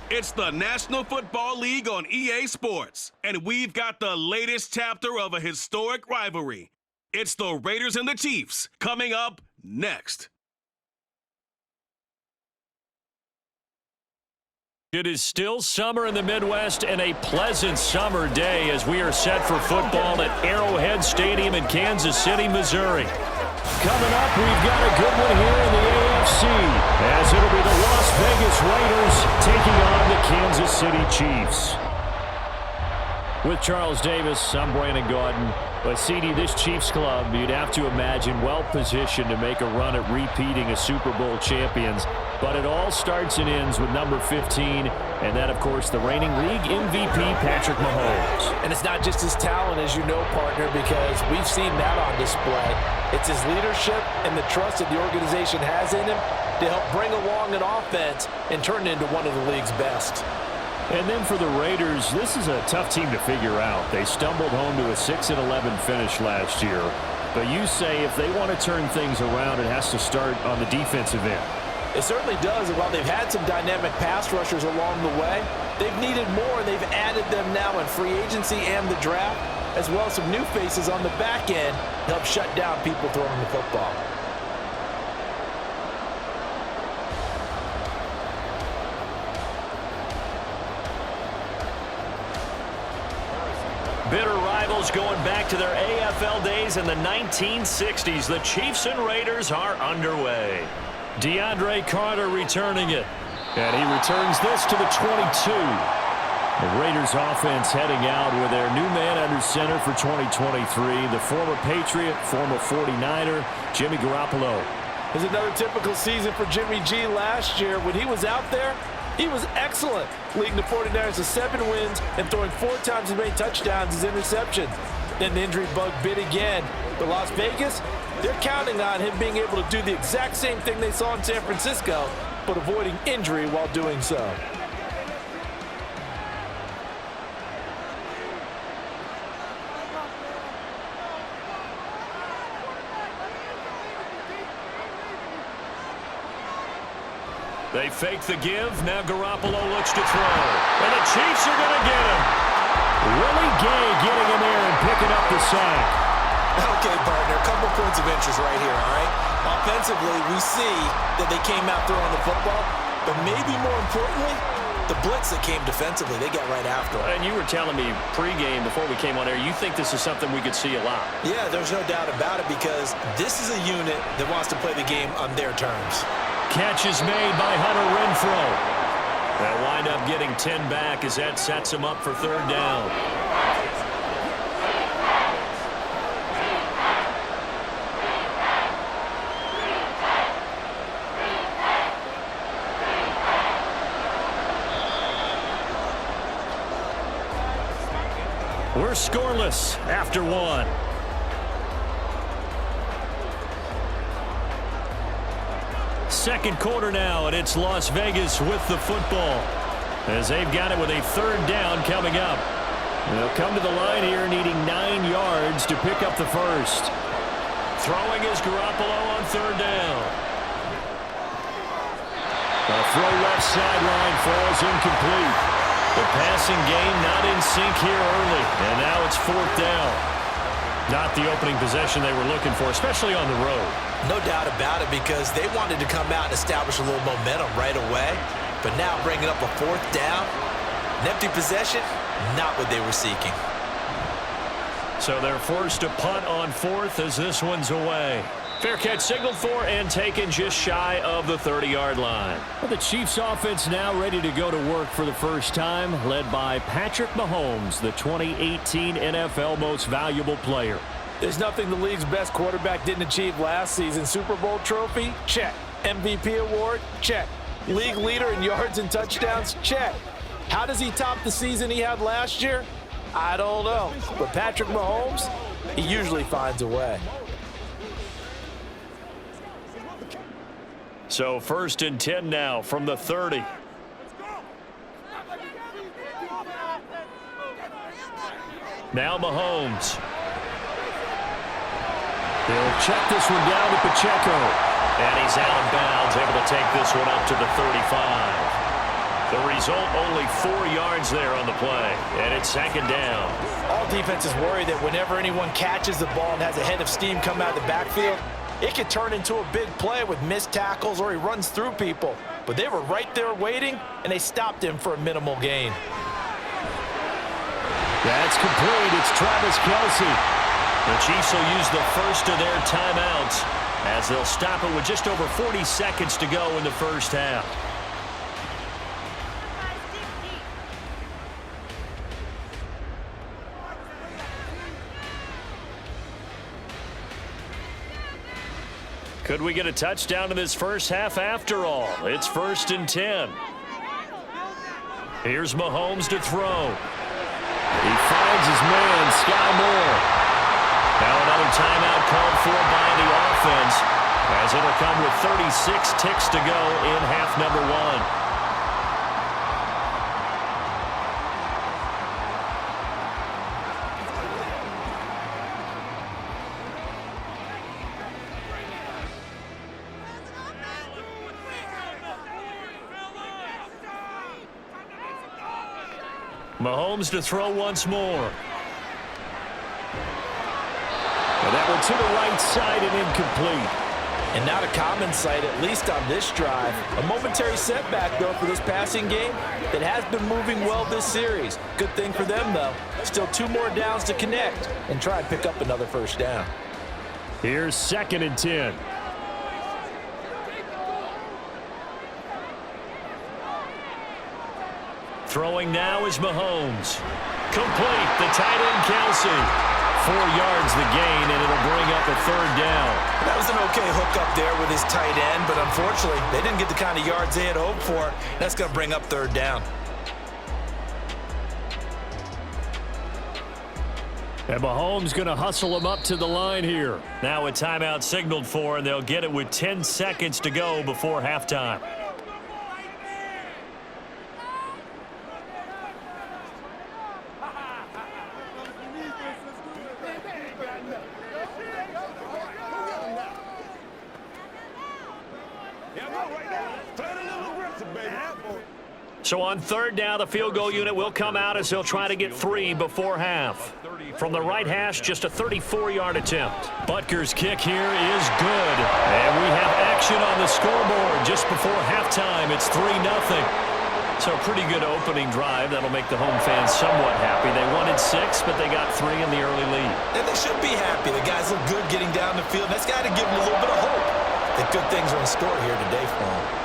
It's the National Football League on EA Sports, and we've got the latest chapter of a historic rivalry. It's the Raiders and the Chiefs, coming up next. It is still summer in the Midwest and a pleasant summer day as we are set for football at Arrowhead Stadium in Kansas City, Missouri. Coming up, we've got a good one here in the AFC as it'll be the Las Vegas Raiders taking on the Kansas City Chiefs. With Charles Davis, I'm Brandon Gordon. But, CD, this Chiefs club, you'd have to imagine well-positioned to make a run at repeating as Super Bowl champions. But it all starts and ends with number 15, and that, of course, the reigning league MVP, Patrick Mahomes. And it's not just his talent, as you know, partner, because we've seen that on display. It's his leadership and the trust that the organization has in him to help bring along an offense and turn it into one of the league's best. And then for the Raiders, this is a tough team to figure out. They stumbled home to a 6-11 finish last year. But you say if they want to turn things around, it has to start on the defensive end. It certainly does. And while they've had some dynamic pass rushers along the way, they've needed more, and they've added them now in free agency and the draft, as well as some new faces on the back end to help shut down people throwing the football. Bitter rivals going back to their AFL days in the 1960s. The Chiefs and Raiders are underway. DeAndre Carter returning it. And he returns this to the 22. The Raiders offense heading out with their new man under center for 2023, the former Patriot, former 49er, Jimmy Garoppolo. It was another typical season for Jimmy G last year. When he was out there, he was excellent, leading the 49ers to 7 wins and throwing 4 times as many touchdowns as interceptions. Then the injury bug bit again. But Las Vegas, they're counting on him being able to do the exact same thing they saw in San Francisco, but avoiding injury while doing so. They fake the give. Now Garoppolo looks to throw. And the Chiefs are going to get him. Willie Gay getting in there and picking up the sack. Okay, partner, a couple points of interest right here, all right? Offensively, we see that they came out throwing the football, but maybe more importantly, the blitz that came defensively, they got right after it. And you were telling me pregame before we came on air, you think this is something we could see a lot. Yeah, there's no doubt about it because this is a unit that wants to play the game on their terms. Catch is made by Hunter Renfrow. They'll wind up getting 10 back as that sets him up for 3rd down. We're scoreless after 1. Second quarter now, and it's Las Vegas with the football as they've got it with a 3rd down coming up. They'll come to the line here needing 9 yards to pick up the first. Throwing is Garoppolo on 3rd down. The throw left sideline falls incomplete. The passing game not in sync here early, and now it's 4th down. Not the opening possession they were looking for, especially on the road. No doubt about it because they wanted to come out and establish a little momentum right away. But now bringing up a 4th down, an empty possession, not what they were seeking. So they're forced to punt on 4th as this one's away. Fair catch signaled for and taken just shy of the 30-yard line. Well, the Chiefs offense now ready to go to work for the first time, led by Patrick Mahomes, the 2018 NFL Most Valuable Player. There's nothing the league's best quarterback didn't achieve last season. Super Bowl trophy? Check. MVP award? Check. League leader in yards and touchdowns? Check. How does he top the season he had last year? I don't know. But Patrick Mahomes, he usually finds a way. So 1st and 10 now from the 30. Now Mahomes. He'll check this one down to Pacheco. And he's out of bounds, able to take this one up to the 35. The result, only 4 yards there on the play, and it's second down. All defenses worry that whenever anyone catches the ball and has a head of steam come out of the backfield, it could turn into a big play with missed tackles or he runs through people. But they were right there waiting, and they stopped him for a minimal gain. That's complete. It's Travis Kelce. The Chiefs will use the first of their timeouts as they'll stop it with just over 40 seconds to go in the first half. Could we get a touchdown in this first half after all? It's 1st and 10. Here's Mahomes to throw. He finds his man, Sky Moore. Now another timeout called for by the offense, as it'll come with 36 ticks to go in half number 1. Mahomes to throw once more. And that one to the right side and incomplete. And not a common sight, at least on this drive. A momentary setback, though, for this passing game that has been moving well this series. Good thing for them, though. Still 2 more downs to connect and try and pick up another first down. Here's 2nd and 10. Throwing now is Mahomes. Complete. The tight end, Kelce. 4 yards the gain, and it'll bring up a 3rd down. That was an okay hookup there with his tight end, but unfortunately, they didn't get the kind of yards they had hoped for. That's going to bring up 3rd down. And Mahomes going to hustle him up to the line here. Now a timeout signaled for, and they'll get it with 10 seconds to go before halftime. So on 3rd down, the field goal unit will come out as they'll try to get 3 before half. From the right hash, just a 34-yard attempt. Butker's kick here is good. And we have action on the scoreboard just before halftime. It's 3-0. So a pretty good opening drive. That'll make the home fans somewhat happy. They wanted 6, but they got 3 in the early lead. And they should be happy. The guys look good getting down the field. That's got to give them a little bit of hope that good things are in store here today for them.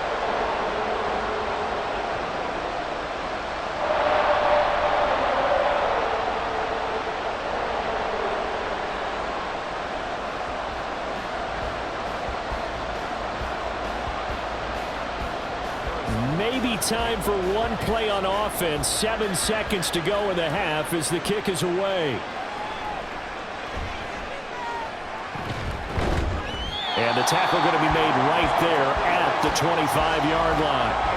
Maybe time for one play on offense. 7 seconds to go in the half as the kick is away. And the tackle going to be made right there at the 25-yard line.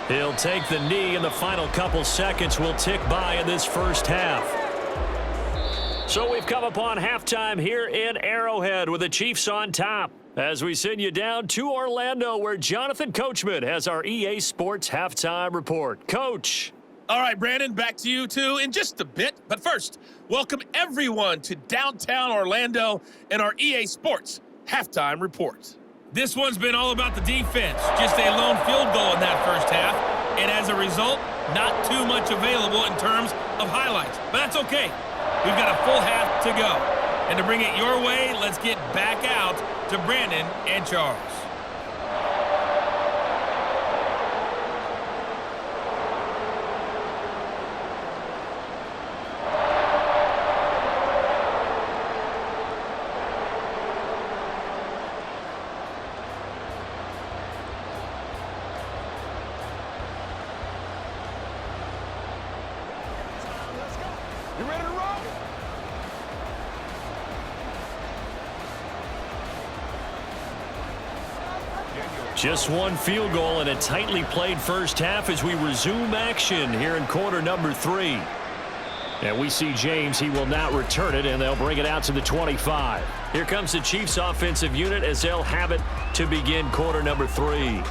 He'll take the knee, and the final couple seconds will tick by in this first half. So we've come upon halftime here in Arrowhead with the Chiefs on top as we send you down to Orlando where Jonathan Coachman has our EA Sports halftime report. Coach. All right, Brandon, back to you two in just a bit. But first, welcome everyone to downtown Orlando and our EA Sports halftime report. This one's been all about the defense. Just a lone field goal in that first half. And as a result, not too much available in terms of highlights. But that's okay. We've got a full half to go. And to bring it your way, let's get back out to Brandon and Charles. Just one field goal and a tightly played first half as we resume action here in quarter number 3. And we see James. He will not return it, and they'll bring it out to the 25. Here comes the Chiefs offensive unit as they'll have it to begin quarter number 3.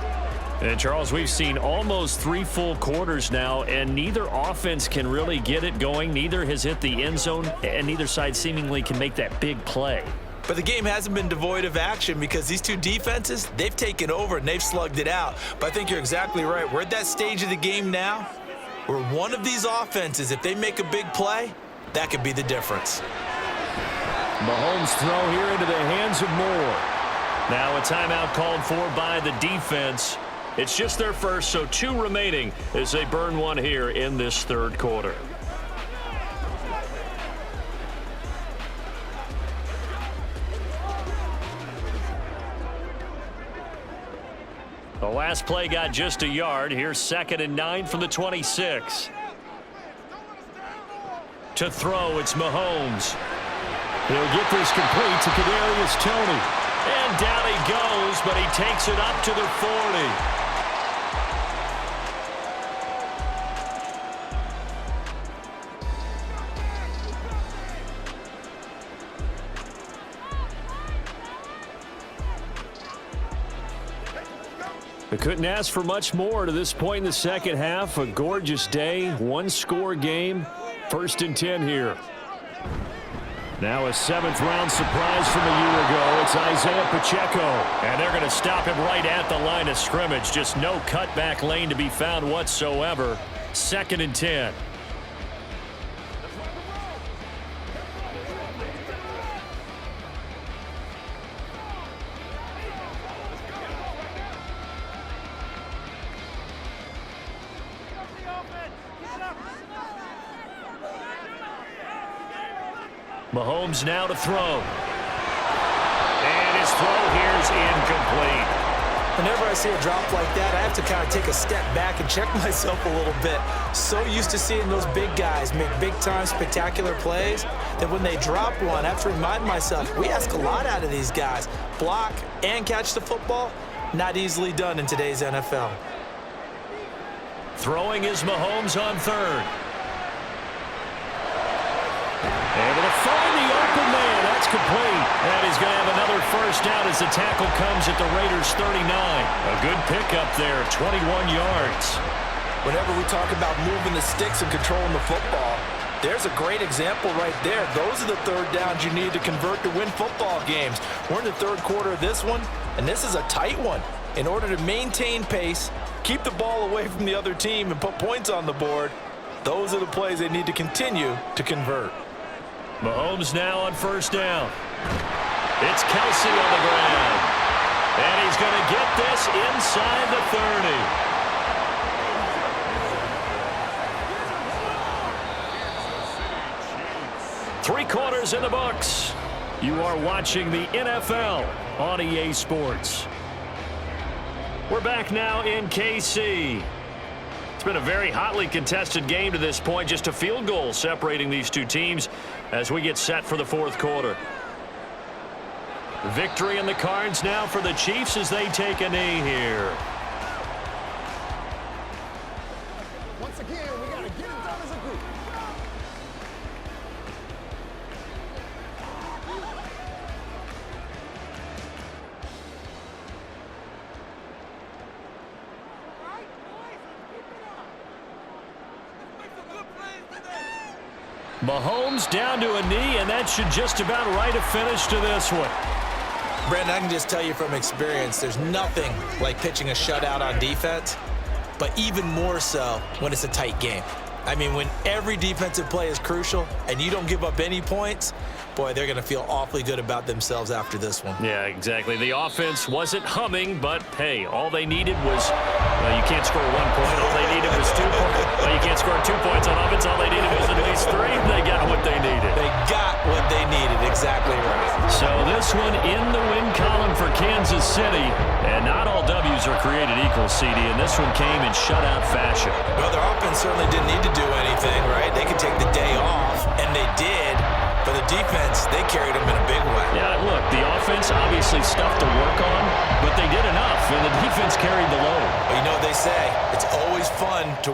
And, Charles, we've seen almost 3 full quarters now, and neither offense can really get it going. Neither has hit the end zone, and neither side seemingly can make that big play. But the game hasn't been devoid of action because these two defenses, they've taken over and they've slugged it out. But I think you're exactly right. We're at that stage of the game now where one of these offenses, if they make a big play, that could be the difference. Mahomes' throw here into the hands of Moore. Now a timeout called for by the defense. It's just their first, so 2 remaining as they burn one here in this third quarter. The last play got just a yard. Here's 2nd and 9 from the 26. To throw, it's Mahomes. He'll get this complete to Kadarius Toney. And down he goes, but he takes it up to the 40. They couldn't ask for much more to this point in the second half. A gorgeous day, 1-score game. 1st and 10 here. Now a 7th-round surprise from a year ago. It's Isaiah Pacheco. And they're going to stop him right at the line of scrimmage. Just no cutback lane to be found whatsoever. 2nd and 10. Mahomes now to throw. And his throw here is incomplete. Whenever I see a drop like that, I have to kind of take a step back and check myself a little bit. So used to seeing those big guys make big-time spectacular plays that when they drop one, I have to remind myself, we ask a lot out of these guys. Block and catch the football, not easily done in today's NFL. Throwing is Mahomes on 3rd. Able to find the open man. That's complete. And he's going to have another first down as the tackle comes at the Raiders' 39. A good pickup there, 21 yards. Whenever we talk about moving the sticks and controlling the football, there's a great example right there. Those are the third downs you need to convert to win football games. We're in the third quarter of this one, and this is a tight one. In order to maintain pace, keep the ball away from the other team, and put points on the board, those are the plays they need to continue to convert. Mahomes now on 1st down. It's Kelsey on the ground. And he's going to get this inside the 30. 3 quarters in the books. You are watching the NFL on EA Sports. We're back now in KC. It's been a very hotly contested game to this point. Just a field goal separating these two teams as we get set for the 4th quarter. Victory in the cards now for the Chiefs as they take a knee here. Once again, we got to get it done as a group. Mahomes down to a knee, and that should just about write a finish to this one. Brandon, I can just tell you from experience, there's nothing like pitching a shutout on defense, but even more so when it's a tight game. I mean, when every defensive play is crucial and you don't give up any points, boy, they're going to feel awfully good about themselves after this one. Yeah, exactly. The offense wasn't humming, but, hey, all they needed was, you can't score 1 point. All they needed was 2 points. Well, you can't score 2 points on offense. All they needed was at least 3. They got what they needed. They got what they needed. Exactly right. So this one in the win column for Kansas City. And not all W's are created equal, CD, and this one came in shutout fashion. Well, their offense certainly didn't need to do anything, right? They could take the day off, and they did. But the defense, they carried them in a big way. Yeah, look, the offense obviously stuff to work on, but they did enough and the defense carried the load. But you know what they say, it's always fun to